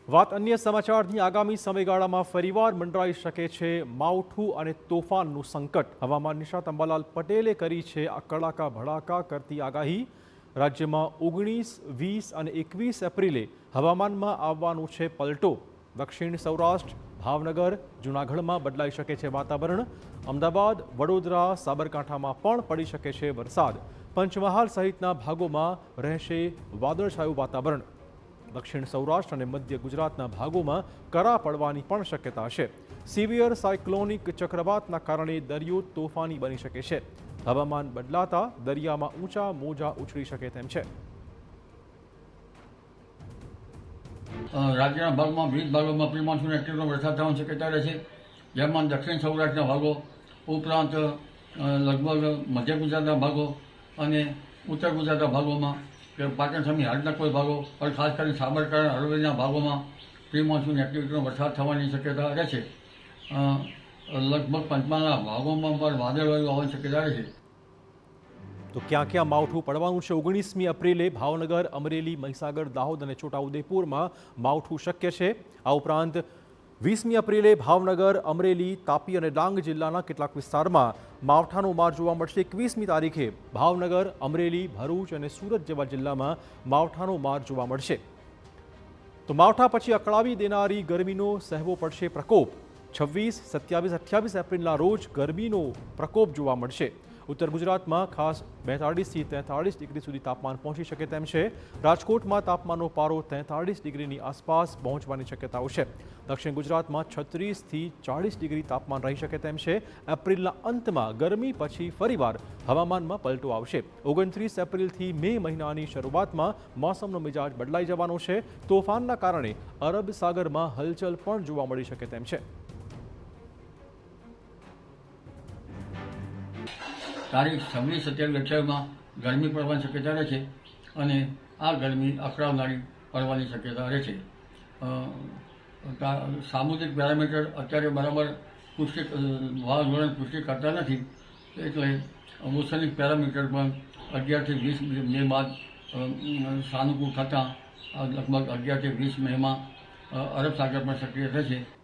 વાત અન્ય સમાચારની આગામી સમયગાળામાં ફરીવાર મંડરાઈ શકે છે માવઠું અને તોફાનનું સંકટ. હવામાન નિષ્ણાત અંબાલાલ પટેલે કરી છે આ કડાકા ભડાકા કરતી આગાહી. રાજ્યમાં 19, 20 અને 21 એપ્રિલે હવામાનમાં આવવાનું છે પલટો. દક્ષિણ સૌરાષ્ટ્ર, ભાવનગર, જૂનાગઢમાં બદલાઈ શકે છે વાતાવરણ. અમદાવાદ, વડોદરા, સાબરકાંઠામાં પણ પડી શકે છે વરસાદ. પંચમહાલ સહિતના ભાગોમાં રહેશે વાદળછાયું વાતાવરણ. દક્ષિણ સૌરાષ્ટ્ર અને મધ્ય ગુજરાતના ભાગોમાં કરા પડવાની પણ શક્યતા છે. સિવિયર સાયક્લોનિક ચક્રવાતના કારણે દરિયો તોફાની બની શકે છે. હવામાન બદલાતા દરિયામાં ઊંચા મોજા ઉછળી શકે તેમ છે. રાજ્યના ભાગમાં વિવિધ ભાગોમાં પ્રી મોન્સૂન એક્ટિવિટીનો વરસાદ થવાની શક્યતા રહે છે, જેમાં દક્ષિણ સૌરાષ્ટ્રના ભાગો ઉપરાંત લગભગ મધ્ય ગુજરાતના ભાગો અને ઉત્તર ગુજરાતના ભાગોમાં પાટણ સમી હાલના કોઈ ભાગો પણ ખાસ કરીને સાબરકાંઠા અરવલ્લીના ભાગોમાં પ્રી મોન્સૂન એક્ટિવિટીનો વરસાદ થવાની શક્યતા રહે છે. લગભગ પંચમહાલના ભાગોમાં પણ વાદળવાયુ આવવાની શક્યતા રહે છે. તો ક્યાં ક્યાં માવઠું પડવાનું છે? 19મી એપ્રિલે ભાવનગર, અમરેલી, મહીસાગર, દાહોદ અને છોટાઉદેપુરમાં માવઠું શક્ય છે. આ ઉપરાંત 20મી એપ્રિલે ભાવનગર, અમરેલી, તાપી અને ડાંગ જિલ્લાના કેટલાક વિસ્તારમાં માવઠાનો માર જોવા મળશે. 21મી તારીખે ભાવનગર, અમરેલી, ભરૂચ અને સુરત જેવા જિલ્લામાં માવઠાનો માર જોવા મળશે. તો માવઠા પછી અકળાવી દેનારી ગરમીનો સહેવો પડશે પ્રકોપ. 26, 27, 28 એપ્રિલના રોજ ગરમીનો પ્રકોપ જોવા મળશે. ઉત્તર ગુજરાતમાં ખાસ 42થી 43 ડિગ્રી સુધી તાપમાન પહોંચી શકે તેમ છે. રાજકોટમાં તાપમાનનો પારો 43 ડિગ્રીની આસપાસ પહોંચવાની શક્યતાઓ છે. દક્ષિણ ગુજરાતમાં 36થી 40 ડિગ્રી તાપમાન રહી શકે તેમ છે. એપ્રિલના અંતમાં ગરમી પછી ફરીવાર હવામાનમાં પલટો આવશે. 29 એપ્રિલથી મે મહિનાની શરૂઆતમાં મોસમનો મિજાજ બદલાઈ જવાનો છે. તોફાનના કારણે અરબ સાગરમાં હલચલ પણ જોવા મળી શકે તેમ છે. તારીખ 26, 27, 28માં ગરમી પડવાની શક્યતા રહે છે અને આ ગરમી અકળાવનારી પડવાની શક્યતા રહે છે. સામુદ્રિક પેરામીટર અત્યારે બરાબર વાવાઝોડાની પુષ્ટિ કરતા નથી, એટલે ઓશનિક પેરામીટર પણ 11થી 20 મે બાદ સાનુકૂળ થતાં લગભગ 11થી 20 મેમાં અરબ સાગર પણ સક્રિય થશે.